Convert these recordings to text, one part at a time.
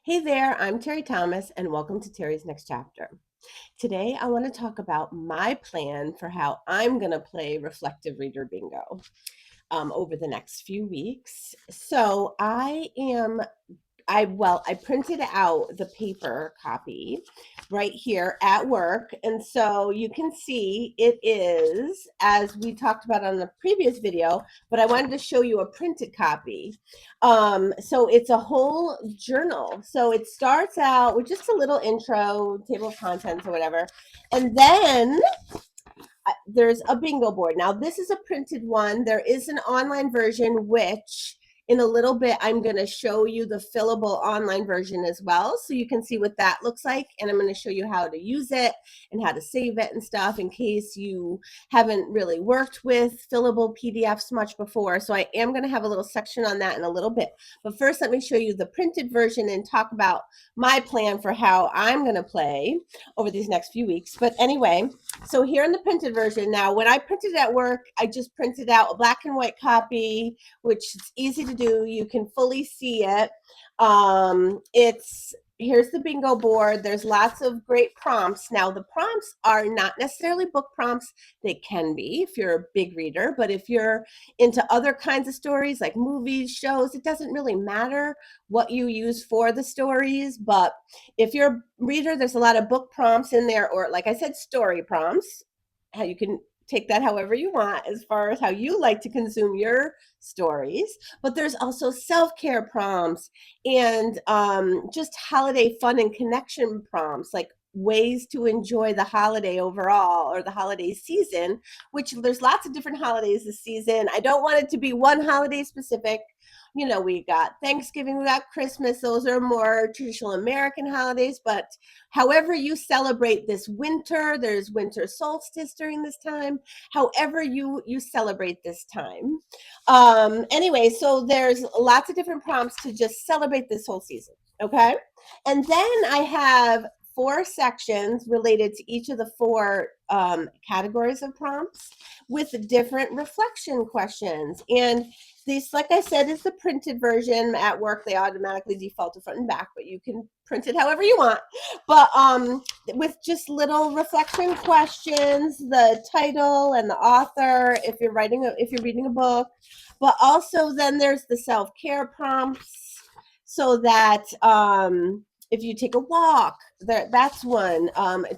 Hey there, I'm Teri Thomas, and welcome to Teri's Next Chapter. Today, I want to talk about my plan for how I'm going to play Reflective Reader Bingo over the next few weeks. So, I printed out the paper copy right here at work. And so you can see it is, as we talked about on the previous video, but I wanted to show you a printed copy. So it's a whole journal. So it starts out with just a little intro, table of contents or whatever. And then there's a bingo board. Now, this is a printed one. There is an online version, which in a little bit, I'm going to show you the fillable online version as well, so you can see what that looks like. And I'm going to show you how to use it and how to save it and stuff in case you haven't really worked with fillable PDFs much before. So I am going to have a little section on that in a little bit. But first, let me show you the printed version and talk about my plan for how I'm going to play over these next few weeks. But anyway, so here in the printed version, now when I printed at work, I just printed out a black and white copy, which is easy to do. You can fully see it. Here's the bingo board. There's lots of great prompts. Now, the prompts are not necessarily book prompts. They can be if you're a big reader, but if you're into other kinds of stories like movies, shows, it doesn't really matter what you use for the stories. But if you're a reader, there's a lot of book prompts in there, or like I said, story prompts. How you can take that however you want as far as how you like to consume your stories. But there's also self-care prompts and just holiday fun and connection prompts, like ways to enjoy the holiday overall or the holiday season, which there's lots of different holidays this season. I don't want it to be one holiday specific. You know, we got Thanksgiving, we got Christmas. Those are more traditional American holidays, but however you celebrate this winter, there's winter solstice during this time, however you celebrate this time. Anyway, so there's lots of different prompts to just celebrate this whole season, okay? And then I have 4 sections related to each of the 4 categories of prompts with different reflection questions. And this, like I said, is the printed version. At work, they automatically default to front and back, but you can print it however you want. But with just little reflection questions, the title and the author, if you're reading a book, but also then there's the self-care prompts, so that if you take a walk, that's one.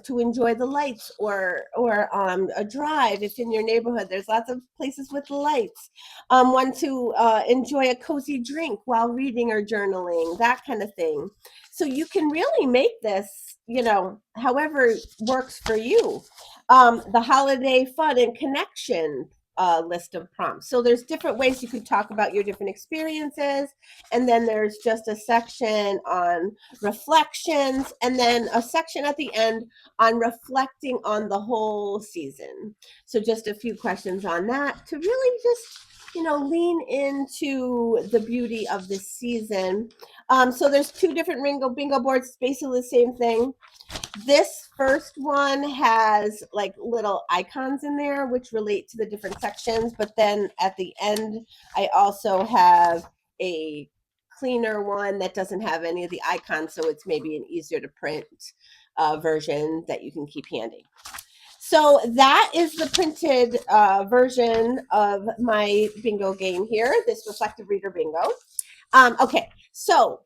To enjoy the lights, or a drive. If in your neighborhood there's lots of places with lights. One to enjoy a cozy drink while reading or journaling, that kind of thing. So you can really make this, however works for you. The holiday fun and connection list of prompts. So there's different ways you could talk about your different experiences. And then there's just a section on reflections, and then a section at the end on reflecting on the whole season. So just a few questions on that to really just lean into the beauty of this season. So there's 2 different bingo boards. It's basically the same thing. This first one has like little icons in there which relate to the different sections, but then at the end I also have a cleaner one that doesn't have any of the icons, so it's maybe an easier to print version that you can keep handy. So that is the printed version of my bingo game here, this Reflective Reader Bingo. Okay, so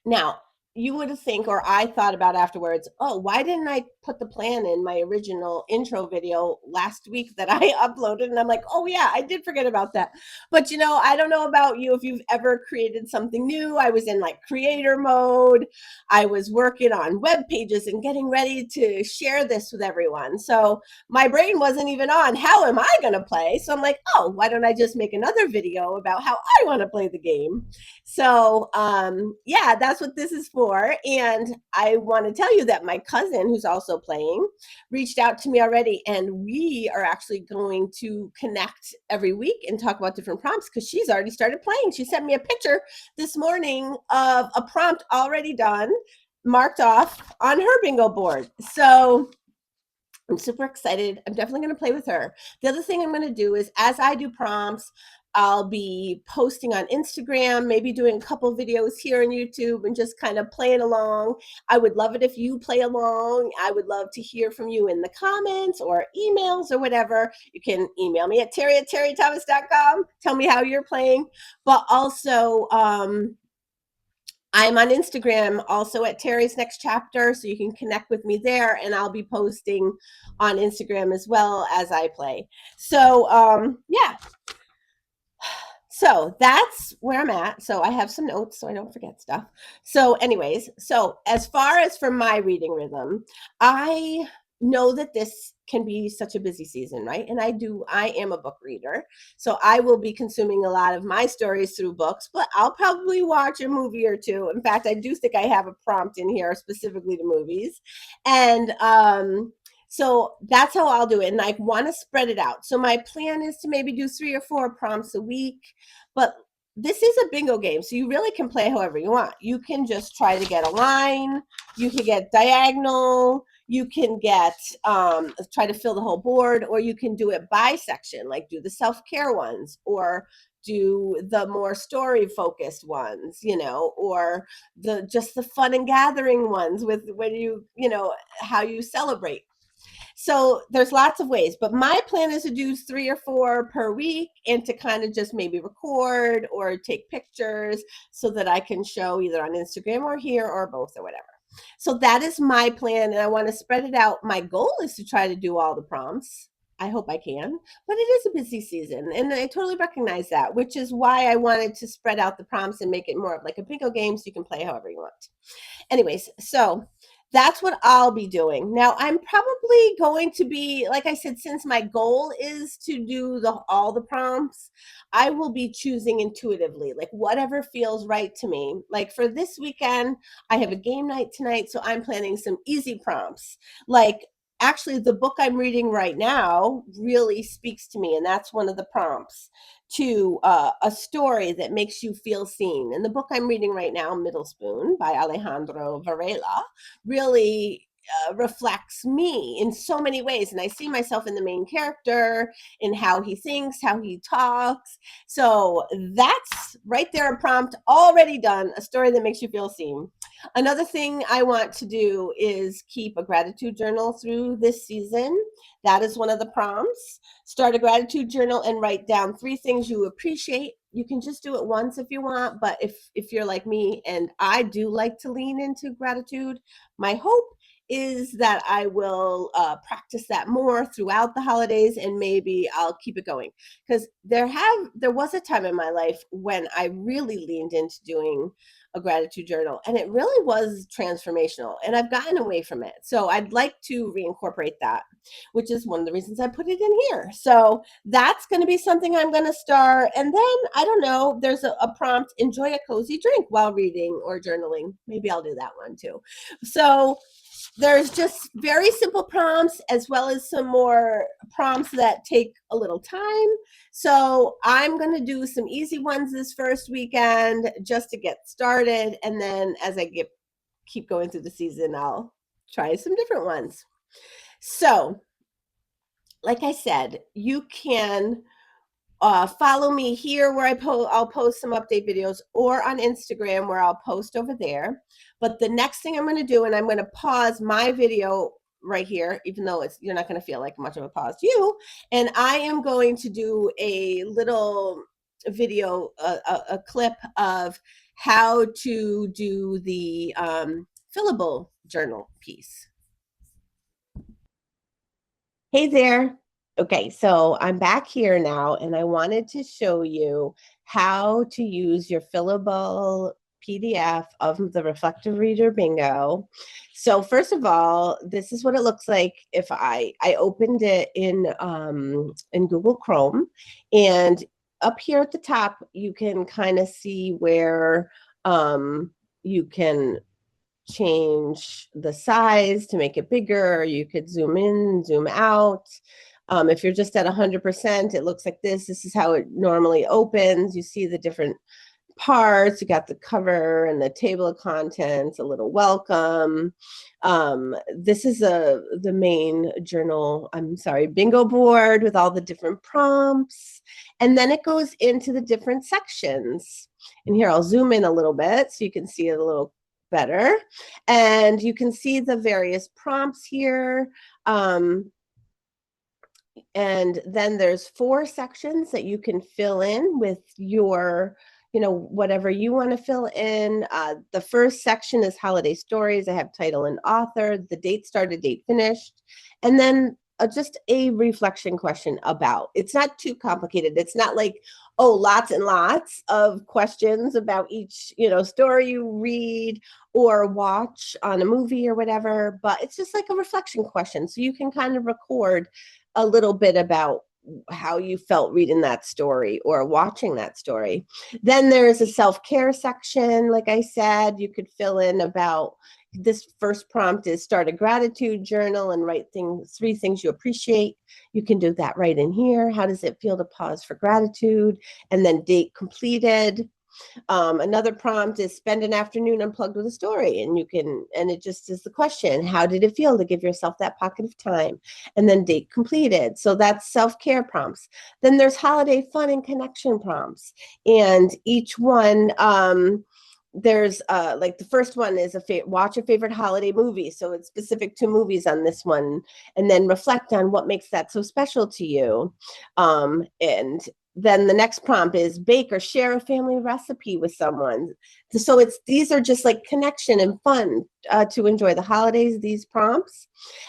now you would think, or I thought about afterwards, oh, why didn't I put the plan in my original intro video last week that I uploaded? And I'm like, oh yeah, I did forget about that. But I don't know about you, if you've ever created something new. I was in like creator mode. I was working on web pages and getting ready to share this with everyone. So my brain wasn't even on, how am I going to play? So I'm like, oh, why don't I just make another video about how I want to play the game? So yeah, that's what this is for. And I want to tell you that my cousin, who's also playing, reached out to me already, and we are actually going to connect every week and talk about different prompts, because she's already started playing. She sent me a picture this morning of a prompt already done, marked off on her bingo board. So I'm super excited. I'm definitely going to play with her. The other thing I'm going to do is, as I do prompts, I'll be posting on Instagram, maybe doing a couple videos here on YouTube and just kind of playing along. I would love it if you play along. I would love to hear from you in the comments or emails or whatever. You can email me at Teri@TeriThomas.com. Tell me how you're playing. But also, I'm on Instagram also at Teri's Next Chapter, so you can connect with me there, and I'll be posting on Instagram as well as I play. So, yeah. So that's where I'm at. So I have some notes so I don't forget stuff. So anyways, so as far as for my reading rhythm, I know that this can be such a busy season, right? And I am a book reader. So I will be consuming a lot of my stories through books, but I'll probably watch a movie or two. In fact, I do think I have a prompt in here specifically to movies. And so that's how I'll do it. And I want to spread it out. So my plan is to maybe do 3 or 4 prompts a week. But this is a bingo game. So you really can play however you want. You can just try to get a line. You can get diagonal. You can get, try to fill the whole board. Or you can do it by section, like do the self-care ones. Or do the more story focused ones, or just the fun and gathering ones with when how you celebrate. So there's lots of ways, but my plan is to do 3 or 4 per week and to kind of just maybe record or take pictures so that I can show either on Instagram or here or both or whatever. So that is my plan, and I want to spread it out. My goal is to try to do all the prompts. I hope I can, but it is a busy season, and I totally recognize that, which is why I wanted to spread out the prompts and make it more of like a bingo game so you can play however you want. Anyways, so that's what I'll be doing. Now, I'm probably going to be, like I said, since my goal is to do all the prompts, I will be choosing intuitively, like whatever feels right to me. Like for this weekend, I have a game night tonight, so I'm planning some easy prompts. Like actually, the book I'm reading right now really speaks to me, and that's one of the prompts to a story that makes you feel seen. And the book I'm reading right now, Middle Spoon by Alejandro Varela, really reflects me in so many ways. And I see myself in the main character, in how he thinks, how he talks. So that's right there, a prompt already done, a story that makes you feel seen. Another thing I want to do is keep a gratitude journal through this season. That is one of the prompts. Start a gratitude journal and write down 3 things you appreciate. You can just do it once if you want, but if you're like me, and I do like to lean into gratitude, my hope is that I will practice that more throughout the holidays, and maybe I'll keep it going. Because there was a time in my life when I really leaned into doing a gratitude journal, and it really was transformational, and I've gotten away from it. So I'd like to reincorporate that, which is one of the reasons I put it in here. So that's going to be something I'm going to start. And then, I don't know, there's a prompt, enjoy a cozy drink while reading or journaling. Maybe I'll do that one too. So there's just very simple prompts as well as some more prompts that take a little time. So I'm going to do some easy ones this first weekend just to get started. And then as I keep going through the season, I'll try some different ones. So like I said, you can follow me here where I'll post some update videos, or on Instagram where I'll post over there. But the next thing I'm going to do, and I'm going to pause my video right here, even though you're not going to feel like much of a pause to you, and I am going to do a little video, a clip of how to do the fillable journal piece. Hey there. Okay, so I'm back here now, and I wanted to show you how to use your fillable PDF of the Reflective Reader Bingo. So first of all, this is what it looks like if I opened it in Google Chrome, and up here at the top, you can kind of see where you can change the size to make it bigger. You could zoom in, zoom out. If you're just at 100%, it looks like this. This is how it normally opens. You see the different parts. You got the cover and the table of contents, a little welcome. This is the main journal, bingo board with all the different prompts. And then it goes into the different sections. And here I'll zoom in a little bit so you can see it a little better. And you can see the various prompts here. And then there's 4 sections that you can fill in with your, whatever you want to fill in. The first section is holiday stories. I have title and author, the date started, date finished, and then just a reflection question about. It's not too complicated. It's not like, lots and lots of questions about each, story you read or watch on a movie or whatever, but it's just like a reflection question. So you can kind of record a little bit about how you felt reading that story or watching that story. Then there's a self-care section. Like I said, you could fill in about, this first prompt is start a gratitude journal and write 3 things you appreciate. You can do that right in here. How does it feel to pause for gratitude? And then date completed. Another prompt is spend an afternoon unplugged with a story, and it just is the question, how did it feel to give yourself that pocket of time? And then date completed. So that's self-care prompts. Then there's holiday fun and connection prompts, and each one, there's like the first one is watch a favorite holiday movie. So it's specific to movies on this one, and then reflect on what makes that so special to you. And then the next prompt is bake or share a family recipe with someone. So these are just like connection and fun to enjoy the holidays, these prompts.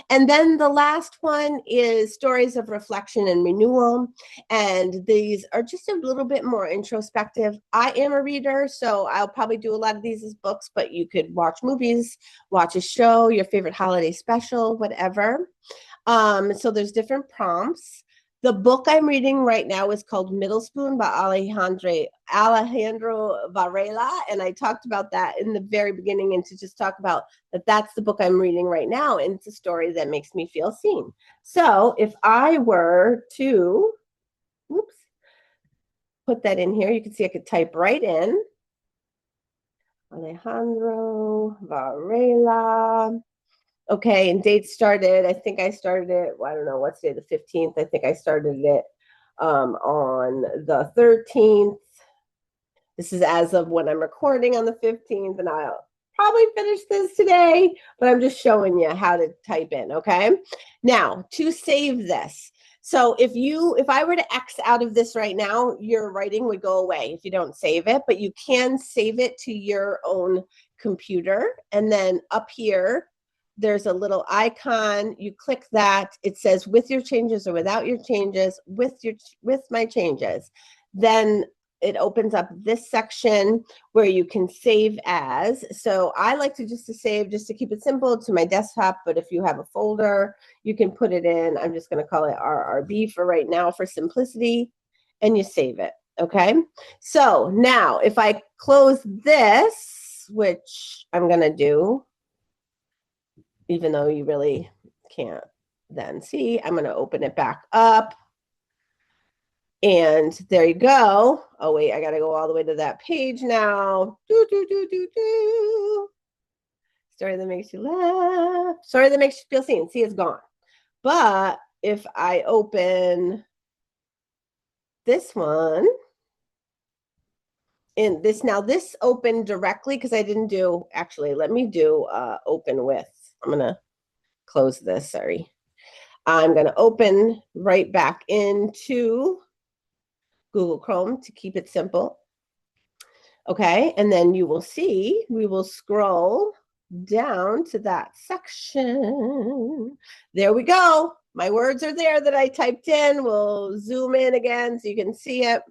And then the last one is stories of reflection and renewal. And these are just a little bit more introspective. I am a reader, so I'll probably do a lot of these as books, but you could watch movies, watch a show, your favorite holiday special, whatever. So there's different prompts. The book I'm reading right now is called Middle Spoon by Alejandro Varela, and I talked about that in the very beginning, and to just talk about that's the book I'm reading right now, and it's a story that makes me feel seen. So if I were to, put that in here, you can see I could type right in Alejandro Varela. Okay, and date started, I think I started it, I don't know, what's today, the 15th? I think I started it on the 13th. This is as of when I'm recording on the 15th, and I'll probably finish this today, but I'm just showing you how to type in, okay? Now, to save this. So if I were to X out of this right now, your writing would go away if you don't save it, but you can save it to your own computer, and then up here, there's a little icon. You click that. It says with your changes or without your changes, with my changes. Then it opens up this section where you can save as. So I like to save, just to keep it simple, to my desktop. But if you have a folder, you can put it in. I'm just going to call it RRB for right now for simplicity, and you save it. Okay. So now if I close this, which I'm going to do, even though you really can't then see, I'm going to open it back up. And there you go. Oh, wait, I got to go all the way to that page now. Story that makes you laugh. Story that makes you feel seen. See, it's gone. But if I open this one, and this opened directly because I didn't do, actually, let me do open with. I'm going to close this, sorry. I'm going to open right back into Google Chrome to keep it simple. Okay, and then you will see, we will scroll down to that section. There we go. My words are there that I typed in. We'll zoom in again so you can see it.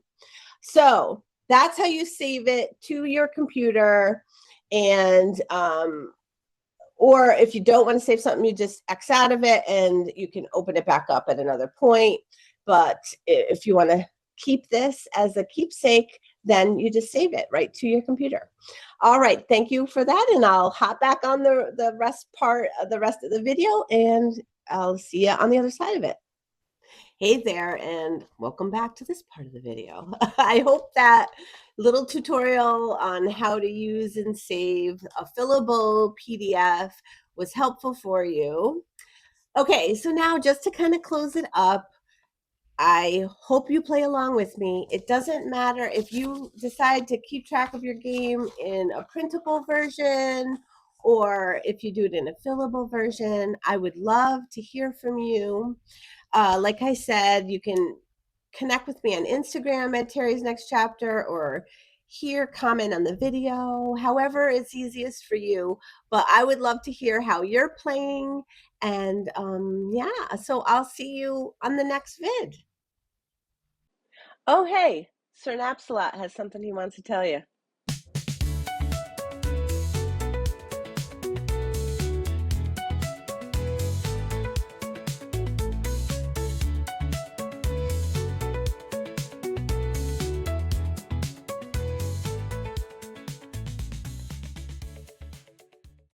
So that's how you save it to your computer. And or if you don't want to save something, you just X out of it and you can open it back up at another point. But if you want to keep this as a keepsake, then you just save it right to your computer. All right, thank you for that. And I'll hop back on the rest of the video, and I'll see you on the other side of it. Hey there, and welcome back to this part of the video. I hope that little tutorial on how to use and save a fillable PDF was helpful for you. Okay, so now just to kind of close it up, I hope you play along with me. It doesn't matter if you decide to keep track of your game in a printable version or if you do it in a fillable version. I would love to hear from you. Like I said, you can connect with me on Instagram at Teri's Next Chapter or here comment on the video, however it's easiest for you. But I would love to hear how you're playing. And yeah, so I'll see you on the next vid. Oh, hey, Sir Napsalot has something he wants to tell you.